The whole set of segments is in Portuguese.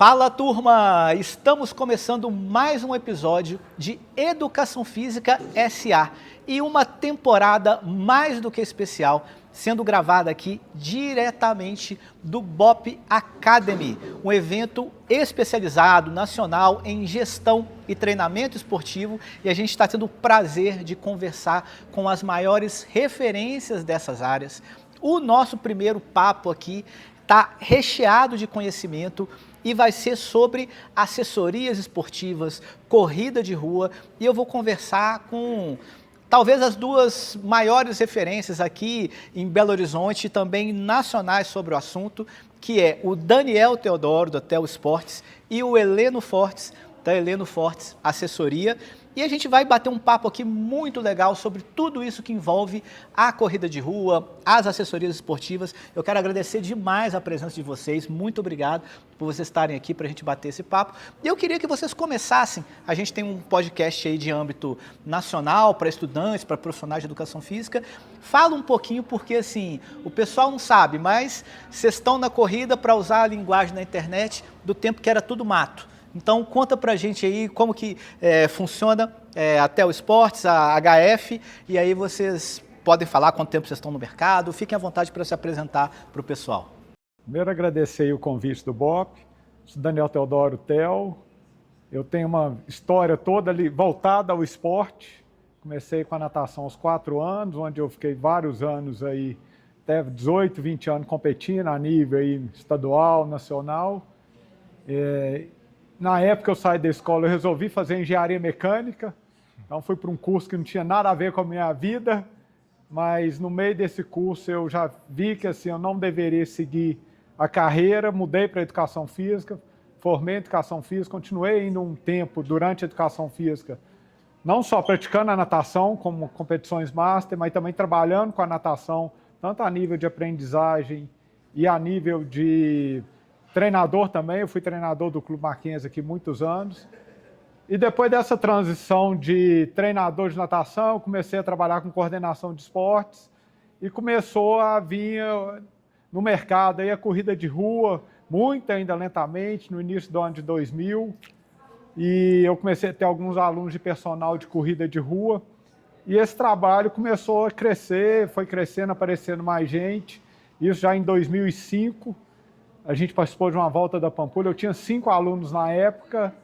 Fala, turma! Estamos começando mais um episódio de Educação Física SA e uma temporada mais do que especial, sendo gravada aqui diretamente do BOP Academy, um evento especializado, nacional, em gestão e treinamento esportivo, e a gente está tendo o prazer de conversar com as maiores referências dessas áreas. O nosso primeiro papo aqui está recheado de conhecimento e vai ser sobre assessorias esportivas, corrida de rua, e eu vou conversar com talvez as duas maiores referências aqui em Belo Horizonte e também nacionais sobre o assunto, que é o Daniel Teodoro, da Tel Esportes, e o Heleno Fortes, da Heleno Fortes Assessoria. E a gente vai bater um papo aqui muito legal sobre tudo isso que envolve a corrida de rua, as assessorias esportivas. Eu quero agradecer demais a presença de vocês, muito obrigado por vocês estarem aqui para a gente bater esse papo. E eu queria que vocês começassem, a gente tem um podcast aí de âmbito nacional, para estudantes, para profissionais de educação física. Fala um pouquinho, porque assim, o pessoal não sabe, mas vocês estão na corrida, para usar a linguagem na internet, do tempo que era tudo mato. Então, conta pra gente aí como que funciona a Tel Esportes, a HF, e aí vocês podem falar quanto tempo vocês estão no mercado. Fiquem à vontade para se apresentar para o pessoal. Primeiro, agradecer aí o convite do BOP. Sou Daniel Teodoro Tel. Eu tenho uma história toda ali voltada ao esporte. Comecei com a natação aos 4 anos, onde eu fiquei vários anos aí, até 18, 20 anos competindo a nível aí estadual, nacional. Na época eu saí da escola, eu resolvi fazer engenharia mecânica, então fui para um curso que não tinha nada a ver com a minha vida, mas no meio desse curso eu já vi que assim, eu não deveria seguir a carreira, mudei para educação física, formei em educação física, continuei indo um tempo durante a educação física, não só praticando a natação como competições master, mas também trabalhando com a natação, tanto a nível de aprendizagem e a nível de treinador também. Eu fui treinador do Clube Mackenzie aqui muitos anos. E depois dessa transição de treinador de natação, eu comecei a trabalhar com coordenação de esportes e começou a vir no mercado aí a corrida de rua, muito ainda lentamente, no início do ano de 2000. E eu comecei a ter alguns alunos de personal de corrida de rua. E esse trabalho começou a crescer, foi crescendo, aparecendo mais gente. Isso já em 2005. A gente participou de uma volta da Pampulha, eu tinha 5 alunos na época,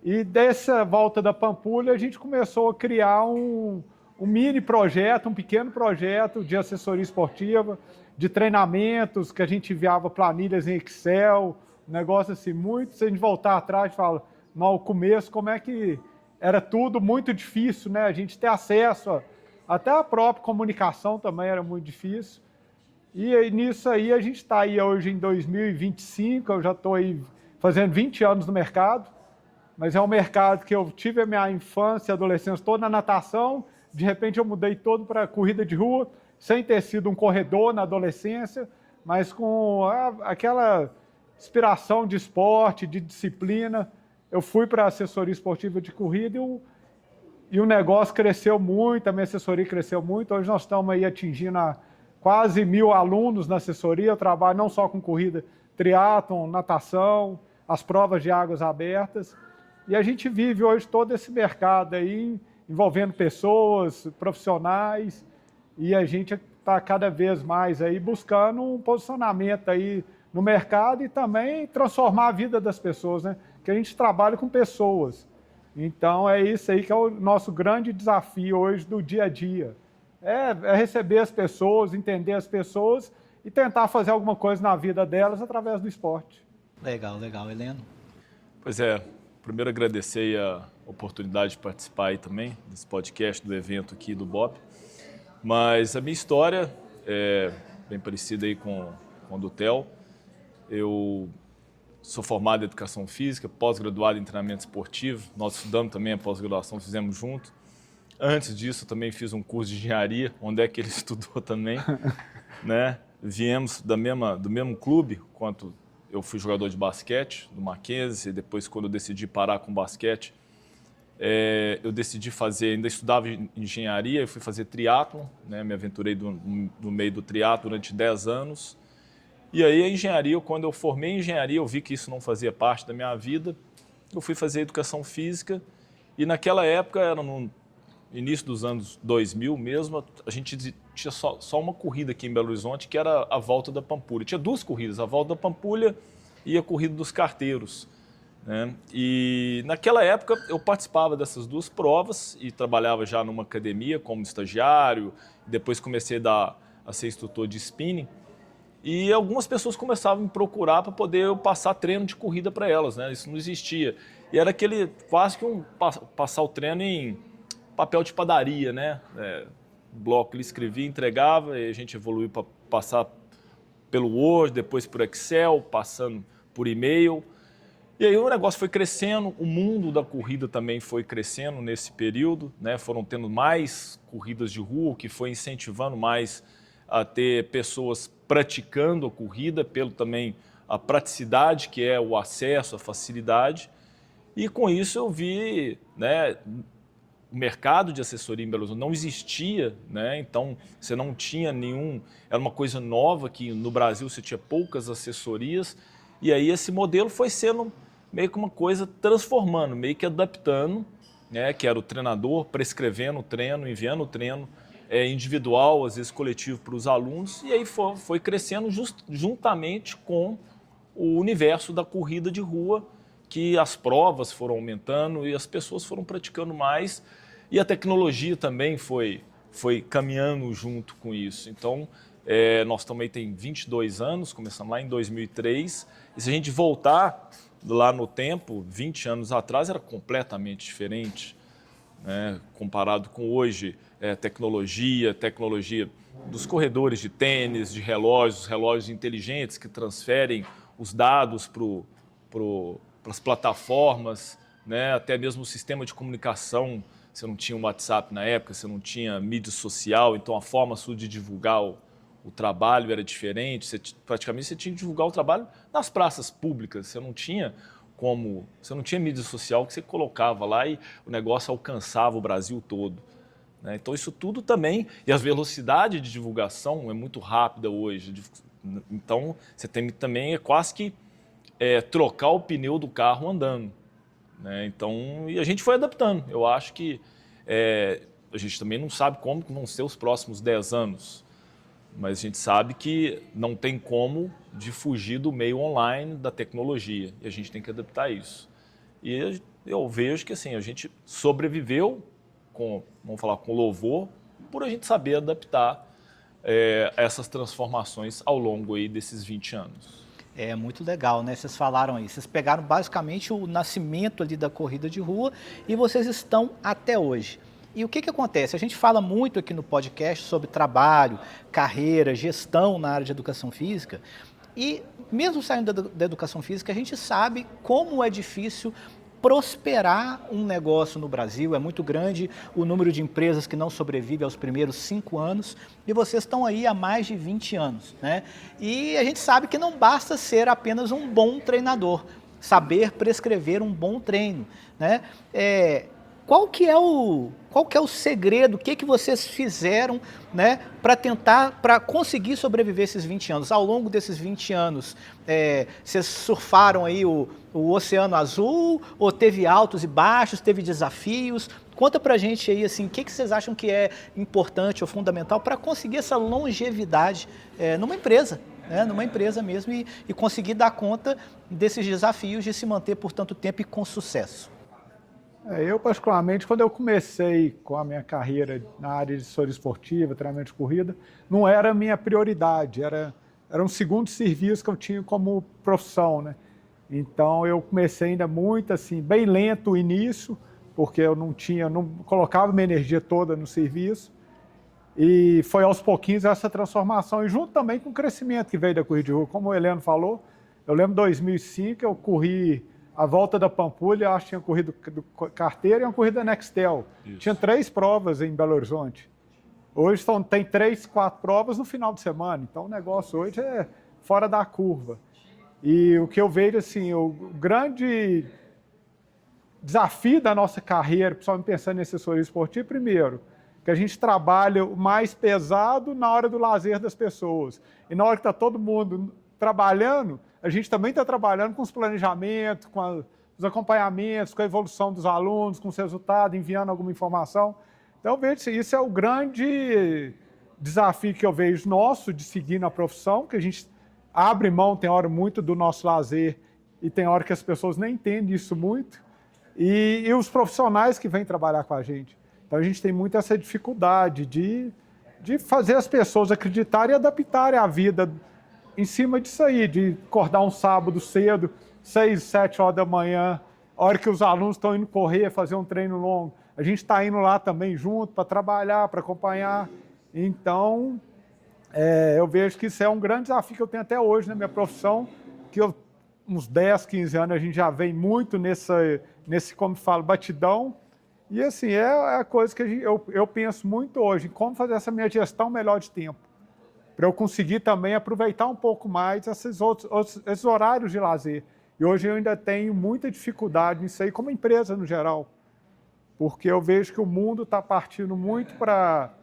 e dessa volta da Pampulha a gente começou a criar um mini projeto, um pequeno projeto de assessoria esportiva, de treinamentos, que a gente enviava planilhas em Excel, um negócio assim, muito, se a gente voltar atrás, a gente fala, no começo, como é que era tudo muito difícil, né? A gente ter acesso, até a própria comunicação também era muito difícil. E nisso aí, a gente está aí hoje em 2025, eu já estou aí fazendo 20 anos no mercado, mas é um mercado que eu tive a minha infância e adolescência toda na natação, de repente eu mudei todo para corrida de rua, sem ter sido um corredor na adolescência, mas com aquela inspiração de esporte, de disciplina. Eu fui para a assessoria esportiva de corrida e o negócio cresceu muito, a minha assessoria cresceu muito. Hoje nós estamos aí atingindo quase 1.000 alunos na assessoria. Eu trabalho não só com corrida, triatlon, natação, as provas de águas abertas. E a gente vive hoje todo esse mercado aí, envolvendo pessoas, profissionais, e a gente está cada vez mais aí buscando um posicionamento aí no mercado e também transformar a vida das pessoas, né? Que a gente trabalha com pessoas. Então é isso aí que é o nosso grande desafio hoje do dia a dia. É receber as pessoas, entender as pessoas e tentar fazer alguma coisa na vida delas através do esporte. Legal, legal. Heleno? Pois é, primeiro agradecer a oportunidade de participar aí também desse podcast, do evento aqui do BOP. Mas a minha história é bem parecida aí com a do Tel. Eu sou formado em Educação Física, pós-graduado em Treinamento Esportivo. Nós estudamos também a pós-graduação, fizemos junto. Antes disso, eu também fiz um curso de engenharia, onde é que ele estudou também, né? Viemos do mesmo clube, quanto eu fui jogador de basquete, do Mackenzie, e depois, quando eu decidi parar com basquete, eu decidi fazer, ainda estudava engenharia, eu fui fazer triatlon, né? Me aventurei no meio do triatlon durante 10 anos, E aí a engenharia, quando eu formei em engenharia, eu vi que isso não fazia parte da minha vida. Eu fui fazer educação física e naquela época, era no início dos anos 2000 mesmo, a gente tinha só uma corrida aqui em Belo Horizonte, que era a Volta da Pampulha. Tinha duas corridas, a Volta da Pampulha e a Corrida dos Carteiros, né? E naquela época eu participava dessas duas provas e trabalhava já numa academia como estagiário, depois comecei a ser instrutor de spinning. E algumas pessoas começavam a me procurar para poder eu passar treino de corrida para elas, né? Isso não existia. E era aquele quase que passar o treino em papel de padaria, né? Bloco, ele escrevia, entregava, e a gente evoluiu para passar pelo Word, depois por Excel, passando por e-mail. E aí o negócio foi crescendo, o mundo da corrida também foi crescendo nesse período, né? Foram tendo mais corridas de rua, o que foi incentivando mais a ter pessoas praticando a corrida, pelo também a praticidade, que é o acesso, a facilidade. E com isso eu vi, né, o mercado de assessoria em Belo Horizonte não existia, né? Então você não tinha nenhum, era uma coisa nova que no Brasil você tinha poucas assessorias, e aí esse modelo foi sendo meio que uma coisa transformando, meio que adaptando, né? Que era o treinador prescrevendo o treino, enviando o treino individual, às vezes coletivo para os alunos, e aí foi crescendo juntamente com o universo da corrida de rua, que as provas foram aumentando e as pessoas foram praticando mais, e a tecnologia também foi caminhando junto com isso. Então, nós também tem 22 anos, começamos lá em 2003, e se a gente voltar lá no tempo, 20 anos atrás, era completamente diferente, né? Comparado com hoje, tecnologia dos corredores de tênis, de relógios inteligentes que transferem os dados para as plataformas, né? Até mesmo o sistema de comunicação. Você não tinha um WhatsApp na época, você não tinha mídia social, então a forma sua de divulgar o trabalho era diferente. Praticamente você tinha que divulgar o trabalho nas praças públicas, você não tinha mídia social que você colocava lá e o negócio alcançava o Brasil todo, né? Então isso tudo também, e a velocidade de divulgação é muito rápida hoje, então você tem também quase que trocar o pneu do carro andando, né? Então, e a gente foi adaptando. Eu acho que a gente também não sabe como vão ser os próximos 10 anos, mas a gente sabe que não tem como de fugir do meio online, da tecnologia, e a gente tem que adaptar isso. E eu vejo que assim, a gente sobreviveu, vamos falar com louvor, por a gente saber adaptar essas transformações ao longo aí desses 20 anos. É muito legal, né? Vocês falaram aí, vocês pegaram basicamente o nascimento ali da corrida de rua e vocês estão até hoje. E o que acontece? A gente fala muito aqui no podcast sobre trabalho, carreira, gestão na área de educação física, e mesmo saindo da educação física, a gente sabe como é difícil prosperar um negócio no Brasil. É muito grande o número de empresas que não sobrevivem aos primeiros 5 anos, e vocês estão aí há mais de 20 anos, né? E a gente sabe que não basta ser apenas um bom treinador, saber prescrever um bom treino, né? Qual que é o segredo, o que vocês fizeram, né, para conseguir sobreviver esses 20 anos? Ao longo desses 20 anos, vocês surfaram aí o Oceano Azul, ou teve altos e baixos, teve desafios? Conta pra gente aí, assim, o que vocês acham que é importante ou fundamental para conseguir essa longevidade numa empresa, né, numa empresa mesmo, e conseguir dar conta desses desafios de se manter por tanto tempo e com sucesso. Eu, particularmente, quando eu comecei com a minha carreira na área de assessoria esportiva, treinamento de corrida, não era a minha prioridade, era um segundo serviço que eu tinha como profissão, né? Então, eu comecei ainda muito, assim, bem lento o início, porque eu não colocava minha energia toda no serviço, e foi aos pouquinhos essa transformação, e junto também com o crescimento que veio da corrida de rua. Como o Heleno falou, eu lembro de 2005, eu corri a Volta da Pampulha, acho que tinha corrido do Carteiro e uma corrida Nextel. Isso. Tinha 3 provas em Belo Horizonte. Hoje tem 3, 4 provas no final de semana. Então o negócio hoje é fora da curva. E o que eu vejo, assim, o grande desafio da nossa carreira, principalmente pensando em assessoria esportiva, primeiro, que a gente trabalha o mais pesado na hora do lazer das pessoas. E na hora que está todo mundo trabalhando, a gente também está trabalhando com os planejamentos, com os acompanhamentos, com a evolução dos alunos, com os resultados, enviando alguma informação. Então, eu vejo que isso é o grande desafio que eu vejo nosso de seguir na profissão, que a gente abre mão, tem hora muito do nosso lazer e tem hora que as pessoas nem entendem isso muito, e os profissionais que vêm trabalhar com a gente. Então, a gente tem muito essa dificuldade de fazer as pessoas acreditarem e adaptarem a vida em cima disso aí, de acordar um sábado cedo, 6, 7 horas da manhã, a hora que os alunos estão indo correr, fazer um treino longo. A gente está indo lá também junto para trabalhar, para acompanhar. Então, eu vejo que isso é um grande desafio que eu tenho até hoje na minha profissão, que uns 10, 15 anos a gente já vem muito nesse como falo, batidão. E assim, é a coisa que eu penso muito hoje, em como fazer essa minha gestão melhor de tempo, para eu conseguir também aproveitar um pouco mais esses horários de lazer. E hoje eu ainda tenho muita dificuldade nisso aí, como empresa no geral, porque eu vejo que o mundo está partindo muito para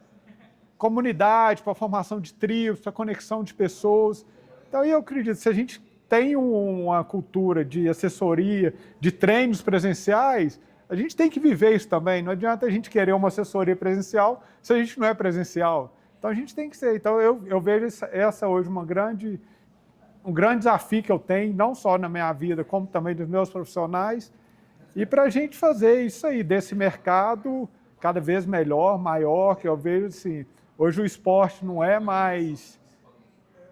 comunidade, para a formação de tribos, para a conexão de pessoas. Então, eu acredito, se a gente tem uma cultura de assessoria, de treinos presenciais, a gente tem que viver isso também. Não adianta a gente querer uma assessoria presencial se a gente não é presencial. Então, a gente tem que ser. Então, eu vejo essa hoje um grande desafio que eu tenho, não só na minha vida, como também dos meus profissionais, e para a gente fazer isso aí, desse mercado cada vez melhor, maior, que eu vejo assim, hoje o esporte não é mais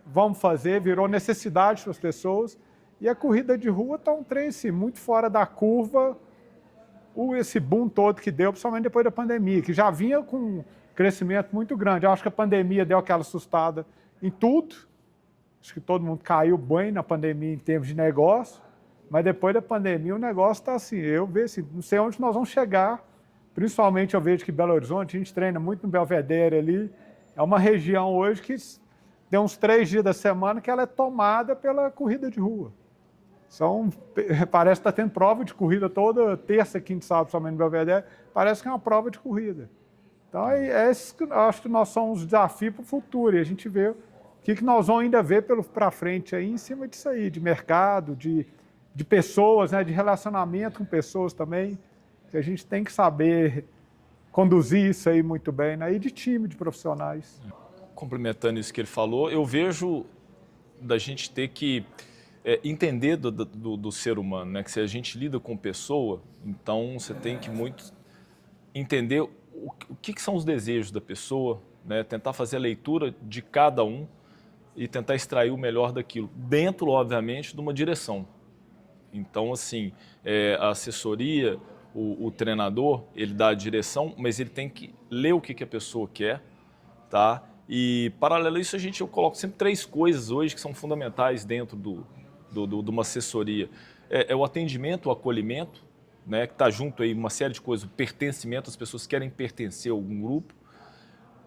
vamos fazer, virou necessidade para as pessoas, e a corrida de rua está um trem assim, muito fora da curva, esse boom todo que deu, principalmente depois da pandemia, que já vinha com um crescimento muito grande. Eu acho que a pandemia deu aquela assustada em tudo, acho que todo mundo caiu bem na pandemia em termos de negócio, mas depois da pandemia o negócio está assim, eu vejo assim, não sei onde nós vamos chegar, principalmente eu vejo que Belo Horizonte, a gente treina muito no Belvedere ali, é uma região hoje que tem uns 3 dias da semana que ela é tomada pela corrida de rua. Parece que está tendo prova de corrida toda terça, quinta, sábado, somente no Belvedere, parece que é uma prova de corrida. Então, acho que nós somos um desafio para o futuro, e a gente vê o que nós vamos ainda ver para frente aí, em cima disso aí, de mercado, de pessoas, né, de relacionamento com pessoas também, que a gente tem que saber conduzir isso aí muito bem, né, e de time, de profissionais. Complementando isso que ele falou, eu vejo da gente ter que entender do ser humano, né? Que se a gente lida com pessoa, então você tem que muito entender o que são os desejos da pessoa, né? Tentar fazer a leitura de cada um e tentar extrair o melhor daquilo, dentro, obviamente, de uma direção. Então, assim, a assessoria, o treinador, ele dá a direção, mas ele tem que ler o que a pessoa quer, tá? E, paralelo a isso, eu coloco sempre 3 coisas hoje que são fundamentais dentro de uma assessoria. É o atendimento, o acolhimento, né, que está junto aí uma série de coisas, o pertencimento, as pessoas querem pertencer a algum grupo.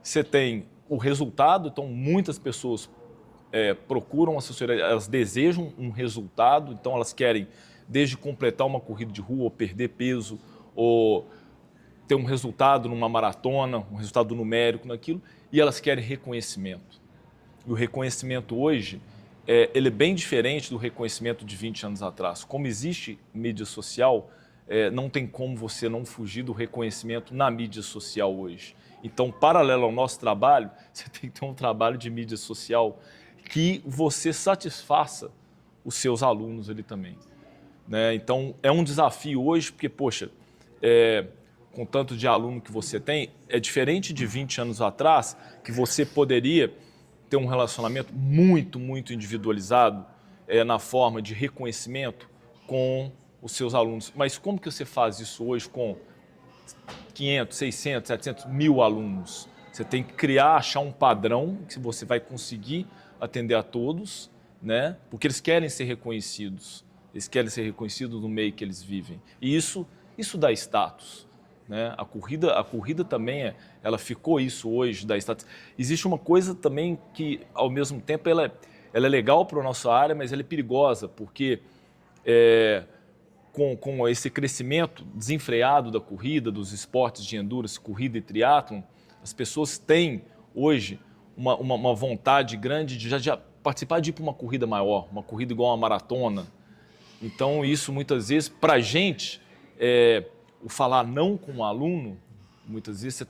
Você tem o resultado, então muitas pessoas procuram assessoria, elas desejam um resultado, então elas querem desde completar uma corrida de rua, ou perder peso, ou ter um resultado numa maratona, um resultado numérico naquilo, e elas querem reconhecimento. E o reconhecimento hoje, ele é bem diferente do reconhecimento de 20 anos atrás. Como existe mídia social, não tem como você não fugir do reconhecimento na mídia social hoje. Então, paralelo ao nosso trabalho, você tem que ter um trabalho de mídia social que você satisfaça os seus alunos ali também, né? Então, é um desafio hoje, porque, poxa, com tanto de aluno que você tem, é diferente de 20 anos atrás, que você poderia ter um relacionamento muito, muito individualizado na forma de reconhecimento com os seus alunos. Mas como que você faz isso hoje com 500, 600, 700, 1000 alunos? Você tem que achar um padrão que você vai conseguir atender a todos, né? Porque eles querem ser reconhecidos. Eles querem ser reconhecidos no meio que eles vivem. E isso dá status, né? A corrida também, ela ficou isso hoje, dá status. Existe uma coisa também que, ao mesmo tempo, ela é legal para a nossa área, mas ela é perigosa, porque com esse crescimento desenfreado da corrida, dos esportes de endurance, corrida e triatlon, as pessoas têm hoje uma vontade grande de já participar de ir para uma corrida maior, uma corrida igual uma maratona. Então, isso muitas vezes, para a gente, o falar não com o aluno, muitas vezes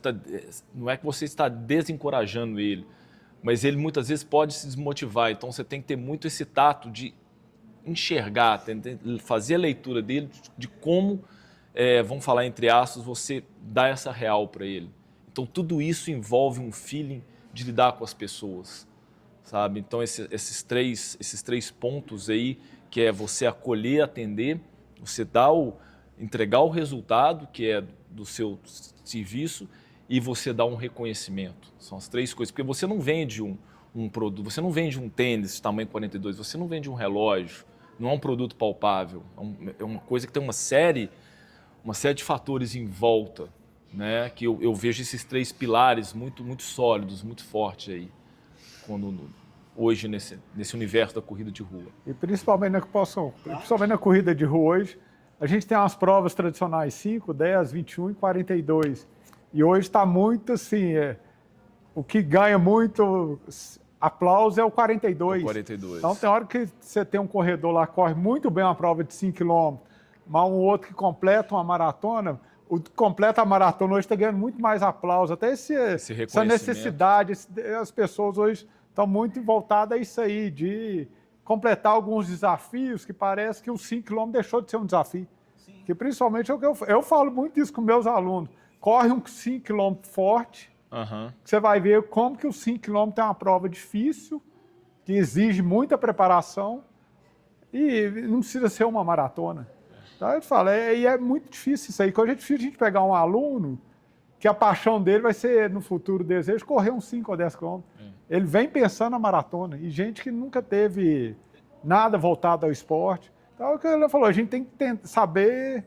não é que você está desencorajando ele, mas ele muitas vezes pode se desmotivar. Então, você tem que ter muito esse tato de enxergar, fazer a leitura dele de como, vamos falar entre aspas, você dá essa real para ele. Então, tudo isso envolve um feeling de lidar com as pessoas, sabe? Então, esses três pontos aí, que é você acolher, atender, você entregar o resultado, que é do seu serviço, e você dar um reconhecimento. São as três coisas, porque você não vende um produto, você não vende um tênis tamanho 42, você não vende um relógio, não é um produto palpável, é uma coisa que tem uma série de fatores em volta, né? Que eu vejo esses três pilares muito, muito sólidos, muito fortes aí, hoje nesse universo da corrida de rua. E principalmente na corrida de rua hoje, a gente tem umas provas tradicionais 5, 10, 21 e 42. E hoje está muito assim, o que ganha muito aplauso é o 42. O 42. Então tem hora que você tem um corredor lá, corre muito bem uma prova de 5 km, mas um outro que completa uma maratona, o que completa a maratona hoje está ganhando muito mais aplauso. Até essa necessidade, as pessoas hoje estão muito voltadas a isso aí, de completar alguns desafios que parece que o 5 km deixou de ser um desafio. Sim. Que principalmente eu falo muito isso com meus alunos. Corre um 5 km forte, que você vai ver como que o 5 km é uma prova difícil, que exige muita preparação e não precisa ser uma maratona. Então eu falo, e é muito difícil isso aí. Quando é difícil a gente pegar um aluno que a paixão dele vai ser, no futuro desejo, correr uns 5 ou 10 km. Ele vem pensando na maratona. E gente que nunca teve nada voltado ao esporte. Então é o que ele falou, a gente tem que saber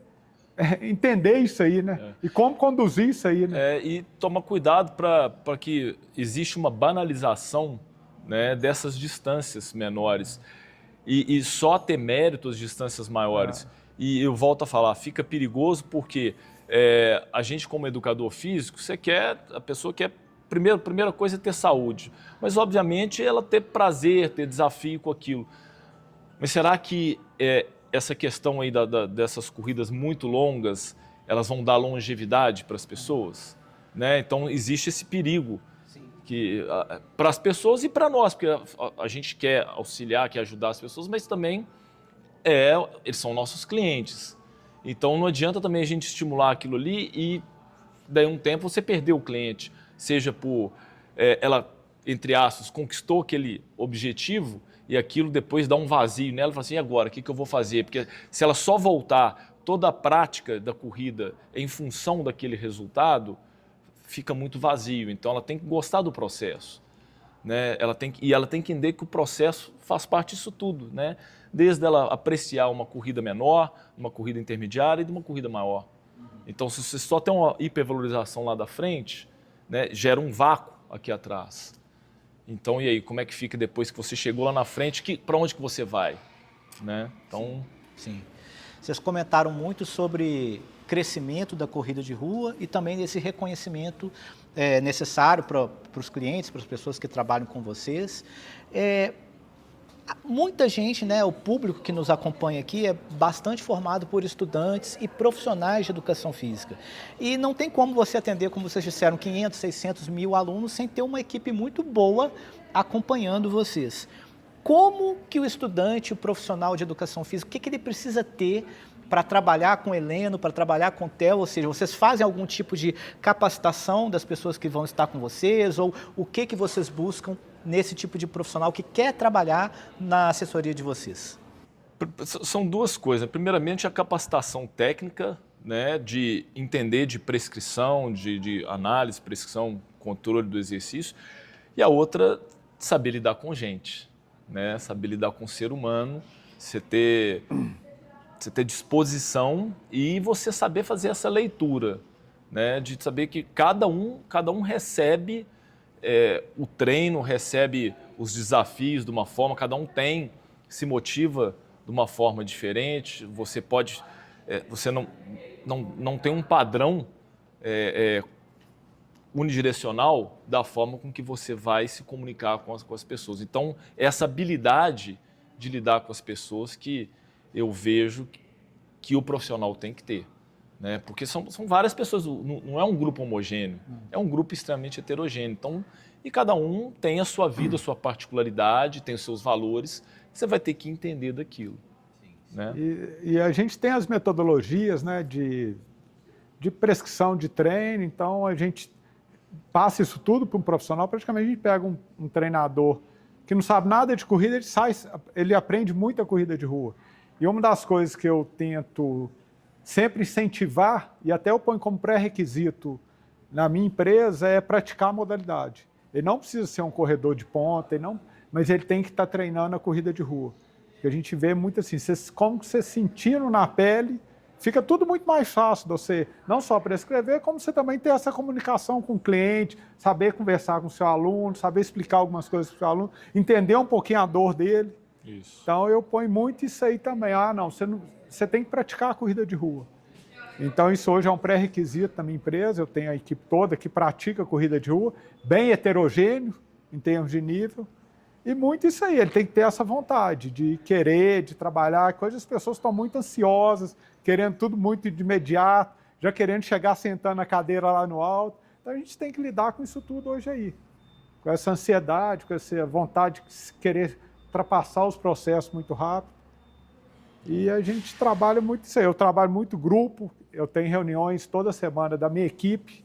entender isso aí, né? E como conduzir isso aí, né? E tomar cuidado para que existe uma banalização, né, dessas distâncias menores. E só ter mérito as distâncias maiores. E eu volto a falar, fica perigoso porque a gente, como educador físico, a pessoa quer, primeira coisa é ter saúde. Mas, obviamente, ela ter prazer, ter desafio com aquilo. Mas será que essa questão aí dessas corridas muito longas, elas vão dar longevidade para as pessoas? Né? Então, existe esse perigo para as pessoas e para nós, porque a gente quer auxiliar, quer ajudar as pessoas, mas também eles são nossos clientes. Então, não adianta também a gente estimular aquilo ali e, daí um tempo, você perdeu o cliente, seja por ela, entre aspas, conquistou aquele objetivo e aquilo depois dá um vazio nela e fala assim, e agora, o que eu vou fazer? Porque se ela só voltar toda a prática da corrida em função daquele resultado, fica muito vazio. Então, ela tem que gostar do processo, né? Ela tem que entender que o processo faz parte disso tudo, né? Desde ela apreciar uma corrida menor, uma corrida intermediária e de uma corrida maior. Então, se você só tem uma hipervalorização lá da frente, né, gera um vácuo aqui atrás. Então, e aí, como é que fica depois que você chegou lá na frente? Para onde que você vai? Né? Então, sim. Vocês comentaram muito sobre crescimento da corrida de rua e também desse reconhecimento necessário para os clientes, para as pessoas que trabalham com vocês. Muita gente, né, o público que nos acompanha aqui é bastante formado por estudantes e profissionais de educação física. E não tem como você atender, como vocês disseram, 500, 600 mil alunos sem ter uma equipe muito boa acompanhando vocês. Como que o estudante, o profissional de educação física, o que ele precisa ter para trabalhar com o Heleno, para trabalhar com o Theo? Ou seja, vocês fazem algum tipo de capacitação das pessoas que vão estar com vocês? Ou o que vocês buscam nesse tipo de profissional que quer trabalhar na assessoria de vocês? São duas coisas. Primeiramente, a capacitação técnica, né, de entender de prescrição, de análise, prescrição, controle do exercício. E a outra, saber lidar com gente, né? Saber lidar com o ser humano, você ter disposição e você saber fazer essa leitura, né? De saber que cada um recebe o treino, recebe os desafios de uma forma, cada um se motiva de uma forma diferente. Você você não tem um padrão unidirecional da forma com que você vai se comunicar com as pessoas. Então, essa habilidade de lidar com as pessoas que eu vejo que o profissional tem que ter, né? Porque são várias pessoas, não é um grupo homogêneo, é um grupo extremamente heterogêneo. Então, e cada um tem a sua vida, a sua particularidade, tem os seus valores, você vai ter que entender daquilo. Né? E a gente tem as metodologias, né, de prescrição de treino, então a gente passa isso tudo para um profissional. Praticamente a gente pega um treinador que não sabe nada de corrida, ele aprende muita corrida de rua. E uma das coisas que eu tento sempre incentivar, e até eu ponho como pré-requisito na minha empresa, é praticar a modalidade. Ele não precisa ser um corredor de ponta, mas ele tem que estar treinando a corrida de rua. Que a gente vê muito assim, como você sentindo na pele, fica tudo muito mais fácil de você não só prescrever, como você também ter essa comunicação com o cliente, saber conversar com o seu aluno, saber explicar algumas coisas para o seu aluno, entender um pouquinho a dor dele. Isso. Então eu ponho muito isso aí também. Você tem que praticar a corrida de rua. Então isso hoje é um pré-requisito da minha empresa, eu tenho a equipe toda que pratica a corrida de rua, bem heterogêneo em termos de nível. E muito isso aí, ele tem que ter essa vontade de querer, de trabalhar, que hoje as pessoas estão muito ansiosas, querendo tudo muito de imediato, já querendo chegar sentando na cadeira lá no alto. Então a gente tem que lidar com isso tudo hoje aí, com essa ansiedade, com essa vontade de querer ultrapassar os processos muito rápido. E a gente trabalha muito isso aí, eu trabalho muito grupo, eu tenho reuniões toda semana da minha equipe,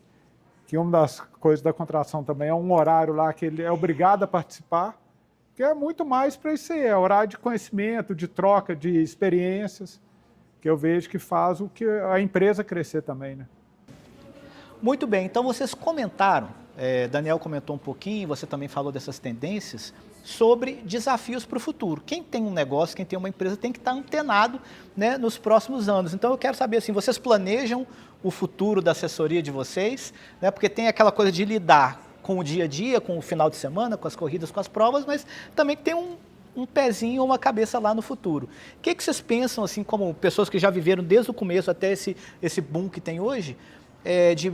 que uma das coisas da contratação também é um horário lá que ele é obrigado a participar, que é muito mais para isso aí, é horário de conhecimento, de troca de experiências, que eu vejo que faz o que a empresa crescer também, né? Muito bem, então vocês comentaram, Daniel comentou um pouquinho, você também falou dessas tendências, sobre desafios para o futuro. Quem tem um negócio, quem tem uma empresa tem que estar antenado, né, nos próximos anos. Então eu quero saber, assim, vocês planejam o futuro da assessoria de vocês, né, porque tem aquela coisa de lidar com o dia a dia, com o final de semana, com as corridas, com as provas, mas também tem um pezinho, uma cabeça lá no futuro. O que vocês pensam, assim, como pessoas que já viveram desde o começo até esse boom que tem hoje, de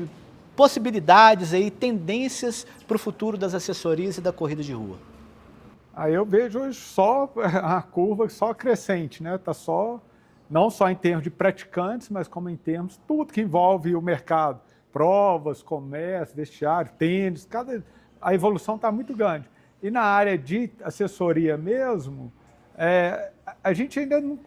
possibilidades aí, tendências para o futuro das assessorias e da corrida de rua? Aí eu vejo hoje só a curva só crescente, né? Tá não só em termos de praticantes, mas como em termos tudo que envolve o mercado. Provas, comércio, vestiário, tênis, a evolução está muito grande. E na área de assessoria mesmo, a gente ainda não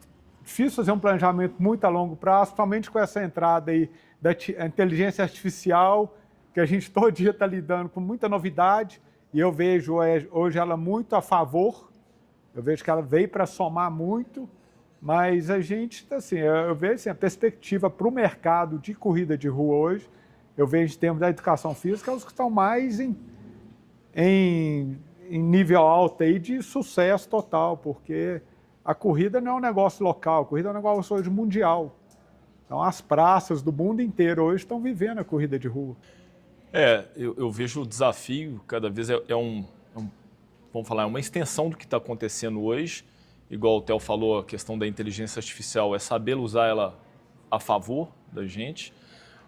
difícil fazer um planejamento muito a longo prazo, principalmente com essa entrada aí da inteligência artificial, que a gente todo dia está lidando com muita novidade, e eu vejo hoje ela muito a favor, eu vejo que ela veio para somar muito, mas a gente, assim, eu vejo assim, a perspectiva para o mercado de corrida de rua hoje, eu vejo em termos da educação física, os que estão mais em nível alto aí de sucesso total, porque a corrida não é um negócio local, a corrida é um negócio hoje mundial. Então as praças do mundo inteiro hoje estão vivendo a corrida de rua. Eu vejo o desafio cada vez vamos falar, é uma extensão do que está acontecendo hoje. Igual o Theo falou, a questão da inteligência artificial é saber usar ela a favor da gente,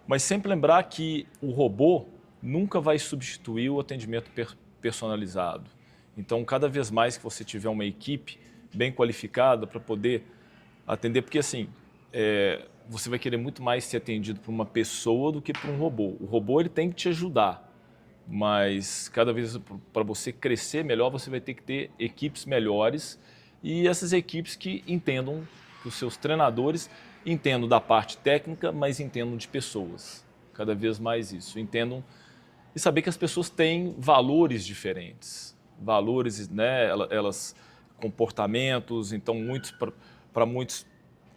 mas sempre lembrar que o robô nunca vai substituir o atendimento personalizado. Então, cada vez mais que você tiver uma equipe bem qualificada para poder atender, porque assim, você vai querer muito mais ser atendido por uma pessoa do que por um robô. O robô ele tem que te ajudar, mas cada vez para você crescer melhor, você vai ter que ter equipes melhores e essas equipes que entendam, que os seus treinadores entendam da parte técnica, mas entendam de pessoas. Cada vez mais isso. Entendam e saber que as pessoas têm valores diferentes. Valores, né? Elas comportamentos, então para muitos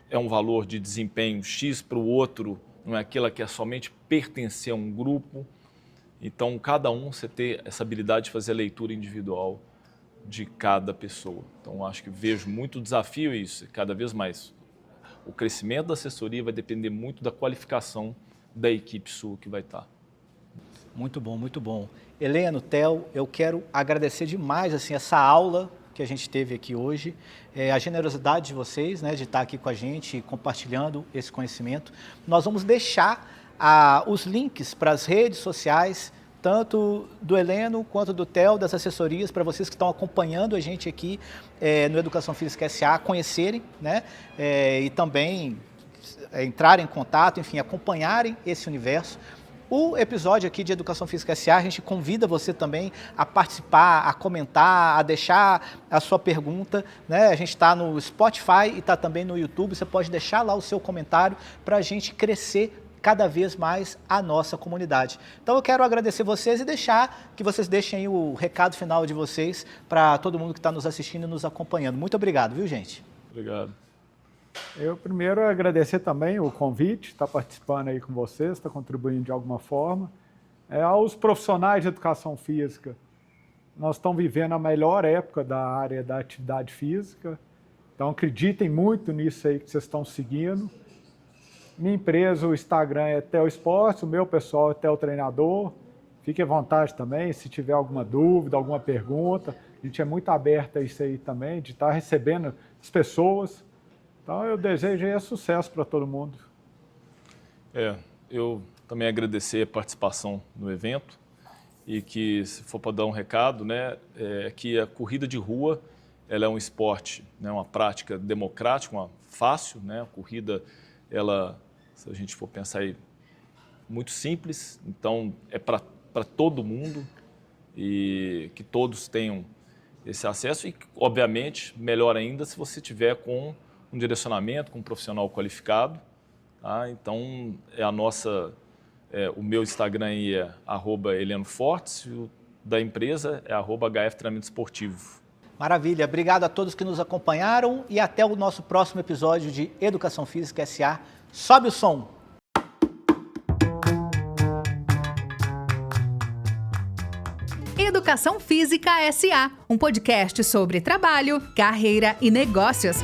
é um valor de desempenho X, para o outro não é aquilo que é somente pertencer a um grupo. Então, cada um você ter essa habilidade de fazer a leitura individual de cada pessoa. Então, acho que vejo muito desafio isso, cada vez mais. O crescimento da assessoria vai depender muito da qualificação da equipe sua que vai estar. Muito bom, muito bom. Heleno, Theo, eu quero agradecer demais assim, essa aula que a gente teve aqui hoje, a generosidade de vocês, né, de estar aqui com a gente, compartilhando esse conhecimento. Nós vamos deixar os links para as redes sociais tanto do Heleno quanto do Theo, das assessorias, para vocês que estão acompanhando a gente aqui no Educação Física SA, conhecerem, né? E também entrarem em contato, enfim, acompanharem esse universo. O episódio aqui de Educação Física SA, a gente convida você também a participar, a comentar, a deixar a sua pergunta, né? A gente está no Spotify e está também no YouTube, você pode deixar lá o seu comentário para a gente crescer cada vez mais a nossa comunidade. Então eu quero agradecer vocês e deixar que vocês deixem aí o recado final de vocês para todo mundo que está nos assistindo e nos acompanhando. Muito obrigado, viu, gente? Obrigado. Eu primeiro agradecer também o convite, estar participando aí com vocês, estar contribuindo de alguma forma. Aos profissionais de educação física, nós estamos vivendo a melhor época da área da atividade física, então acreditem muito nisso aí que vocês estão seguindo. Minha empresa, o Instagram é Theo Esportes, o meu pessoal é Theo Treinador. Fique à vontade também, se tiver alguma dúvida, alguma pergunta. A gente é muito aberto a isso aí também, de estar recebendo as pessoas. Então eu desejo aí sucesso para todo mundo. Eu também agradecer a participação no evento e que, se for para dar um recado, né, que a corrida de rua ela é um esporte, né, uma prática democrática, fácil, né, a corrida, ela, se a gente for pensar aí, muito simples, então é para todo mundo e que todos tenham esse acesso e, obviamente, melhor ainda se você tiver com um direcionamento, com um profissional qualificado. Tá? Então, o meu Instagram aí é @HelenoFortes, e o da empresa é @HF Treinamento Esportivo. Maravilha, obrigado a todos que nos acompanharam e até o nosso próximo episódio de Educação Física SA. Sobe o som! Educação Física SA, um podcast sobre trabalho, carreira e negócios.